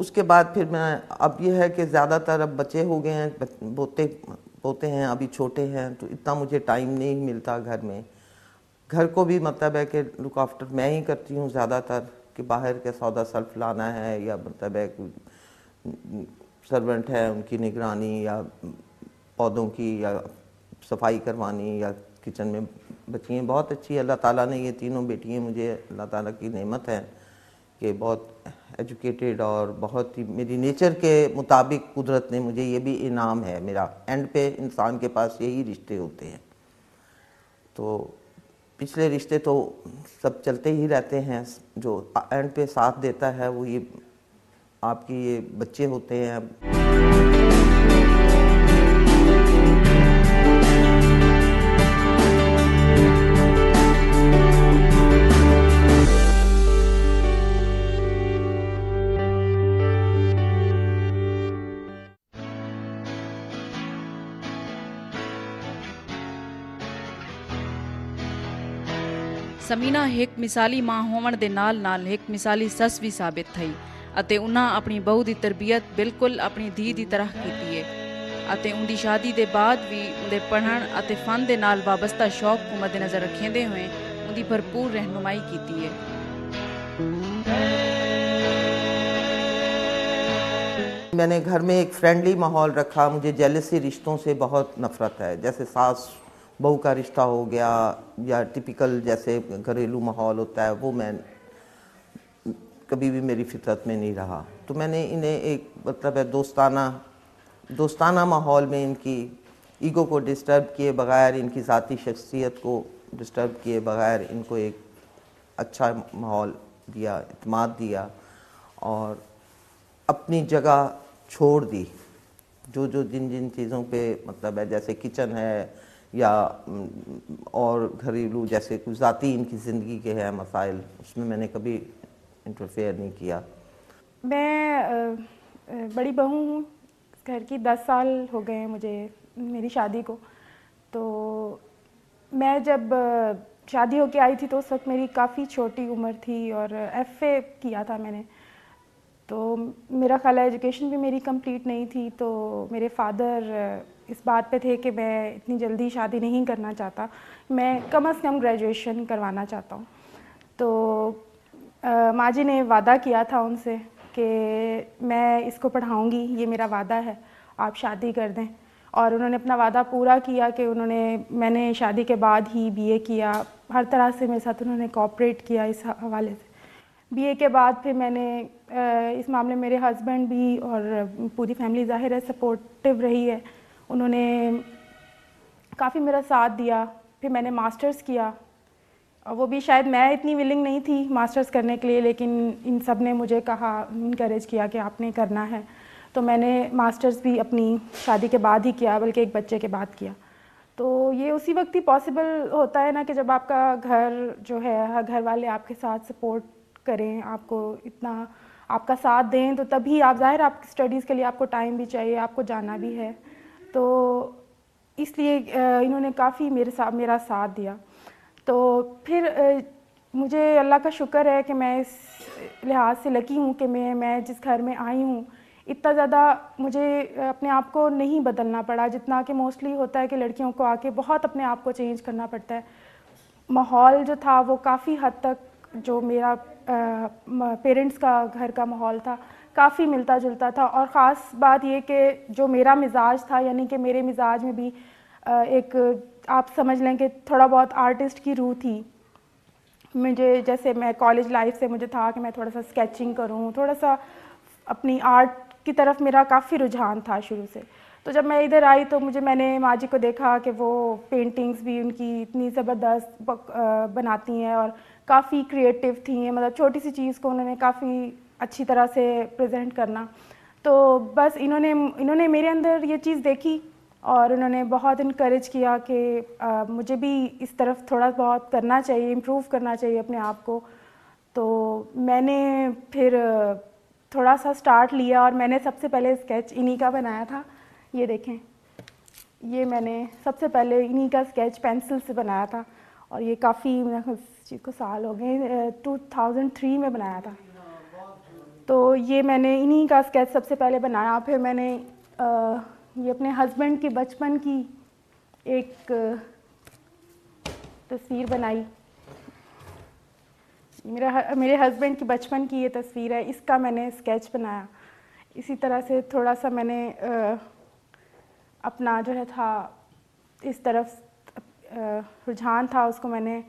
اس کے بعد پھر میں اب یہ ہے کہ زیادہ تر اب بچے ہو گئے ہیں، پوتے ہیں ابھی چھوٹے ہیں، تو اتنا مجھے ٹائم نہیں ملتا گھر میں. گھر کو بھی مطلب ہے کہ لک آفٹر میں ہی کرتی ہوں زیادہ تر، کہ باہر کے سودا سلف لانا ہے، یا مطلب ہے سرونٹ ہے ان کی نگرانی، یا پودوں کی یا صفائی کروانی، یا کچن میں بچی ہیں بہت اچھی. اللہ تعالیٰ نے یہ تینوں بیٹیاں مجھے، اللہ تعالیٰ کی نعمت ہے کہ بہت ایجوکیٹڈ اور بہت ہی میری نیچر کے مطابق قدرت نے مجھے، یہ بھی انعام ہے میرا. اینڈ پہ انسان کے پاس یہی رشتے ہوتے ہیں. تو پچھلے رشتے تو سب چلتے ہی رہتے ہیں، جو اینڈ پہ ساتھ دیتا ہے وہ یہ آپ کی یہ بچے ہوتے ہیں. سمینا ایک مثالی ماں ہوਣ ਦੇ ਨਾਲ ایک مثالی سس بھی ثابت تھی ਅਤੇ ਉਹਨਾਂ ਆਪਣੀ ਬਹੂ ਦੀ ਤਰਬੀਅਤ ਬਿਲਕੁਲ ਆਪਣੀ ਧੀ ਦੀ ਤਰ੍ਹਾਂ ਕੀਤੀ ਹੈ ਅਤੇ ਉਹਦੀ ਸ਼ਾਦੀ ਦੇ ਬਾਅਦ ਵੀ ਉਹਦੇ ਪੜ੍ਹਨ ਅਤੇ ਫਨ ਦੇ ਨਾਲ ਵਾਬਸਤਾ ਸ਼ੌਕ ਨੂੰ ਮੱਦੇਨਜ਼ਰ ਰੱਖਦੇ ਹੋਏ ਉਹਦੀ ਭਰਪੂਰ ਰਹਿਨੁਮਾਈ ਕੀਤੀ ਹੈ. میں نے گھر میں ایک فرینڈلی ماحول رکھا. مجھے جیلسی رشتوں سے بہت نفرت ہے، جیسے ساس بہو کا رشتہ ہو گیا یا ٹپیکل جیسے گھریلو ماحول ہوتا ہے، وہ میں کبھی بھی میری فطرت میں نہیں رہا. تو میں نے انہیں ایک مطلب ہے دوستانہ ماحول میں ان کی ایگو کو ڈسٹرب کیے بغیر، ان کی ذاتی شخصیت کو ڈسٹرب کیے بغیر ان کو ایک اچھا ماحول دیا، اعتماد دیا، اور اپنی جگہ چھوڑ دی. جو جن چیزوں پہ مطلب ہے جیسے کچن ہے یا اور گھریلو جیسے کچھ ذاتی ان کی زندگی کے ہیں مسائل، اس میں نے کبھی انٹرفیئر نہیں کیا. میں بڑی بہو ہوں گھر کی، 10 سال ہو گئے ہیں مجھے میری شادی کو. تو میں جب شادی ہو کے آئی تھی تو اس وقت میری کافی چھوٹی عمر تھی اور ایف اے کیا تھا میں نے. تو میرا خیال ہے ایجوکیشن بھی میری کمپلیٹ نہیں تھی. تو میرے فادر اس بات پہ تھے کہ میں اتنی جلدی شادی نہیں کرنا چاہتا، میں کم از کم گریجویشن کروانا چاہتا ہوں. تو ماں جی نے وعدہ کیا تھا ان سے کہ میں اس کو پڑھاؤں گی، یہ میرا وعدہ ہے، آپ شادی کر دیں. اور انہوں نے اپنا وعدہ پورا کیا کہ میں نے شادی کے بعد ہی بی اے کیا. ہر طرح سے میرے ساتھ انہوں نے کوآپریٹ کیا اس حوالے سے. بی اے کے بعد پھر میں نے اس معاملے میں میرے ہسبینڈ بھی اور پوری فیملی ظاہر ہے سپورٹیو رہی ہے، انہوں نے کافی میرا ساتھ دیا. پھر میں نے ماسٹرز کیا، وہ بھی شاید میں اتنی ولنگ نہیں تھی ماسٹرز کرنے کے لیے، لیکن ان سب نے مجھے کہا، انکریج کیا کہ آپ نے کرنا ہے. تو میں نے ماسٹرز بھی اپنی شادی کے بعد ہی کیا، بلکہ ایک بچے کے بعد کیا. تو یہ اسی وقت ہی پاسبل ہوتا ہے نا کہ جب آپ کا گھر جو ہے، گھر والے آپ کے ساتھ سپورٹ کریں، آپ کو اتنا آپ کا ساتھ دیں، تو تبھی آپ ظاہر آپ کی اسٹڈیز کے لیے آپ کو ٹائم بھی چاہیے، آپ کو جانا بھی ہے. تو اس لیے انہوں نے کافی میرا ساتھ دیا. تو پھر مجھے اللہ کا شکر ہے کہ میں اس لحاظ سے لکی ہوں کہ میں جس گھر میں آئی ہوں اتنا زیادہ مجھے اپنے آپ کو نہیں بدلنا پڑا جتنا کہ موسٹلی ہوتا ہے کہ لڑکیوں کو آ کے بہت اپنے آپ کو چینج کرنا پڑتا ہے. ماحول جو تھا وہ کافی حد تک جو میرا پیرنٹس کا گھر کا ماحول تھا کافی ملتا جلتا تھا. اور خاص بات یہ کہ جو میرا مزاج تھا، یعنی کہ میرے مزاج میں بھی ایک آپ سمجھ لیں کہ تھوڑا بہت آرٹسٹ کی روح تھی. مجھے جیسے میں کالج لائف سے مجھے تھا کہ میں تھوڑا سا اسکیچنگ کروں، تھوڑا سا اپنی آرٹ کی طرف میرا کافی رجحان تھا شروع سے. تو جب میں ادھر آئی تو میں نے ماں جی کو دیکھا کہ وہ پینٹنگز بھی ان کی اتنی زبردست بناتی ہیں اور کافی کریٹیو تھیں، مطلب چھوٹی سی چیز کو انہوں نے کافی اچھی طرح سے پریزنٹ کرنا. تو بس انہوں نے میرے اندر یہ چیز دیکھی اور انہوں نے بہت انکریج کیا کہ مجھے بھی اس طرف تھوڑا بہت کرنا چاہیے، امپروو کرنا چاہیے اپنے آپ کو. تو میں نے پھر تھوڑا سا سٹارٹ لیا اور میں نے سب سے پہلے اسکیچ انہی کا بنایا تھا. یہ دیکھیں، یہ میں نے سب سے پہلے انہی کا اسکیچ پینسل سے بنایا تھا اور یہ کافی چیز کو سال ہو گئے، 2003 میں بنایا تھا. تو یہ میں نے انہی کا اسکیچ سب سے پہلے بنایا. پھر میں نے یہ اپنے ہسبینڈ کے بچپن کی ایک تصویر بنائی. میرے ہسبینڈ کی بچپن کی یہ تصویر ہے, اس کا میں نے اسکیچ بنایا. اسی طرح سے تھوڑا سا میں نے اپنا جو ہے تھا اس طرف رجحان تھا, اس کو میں نے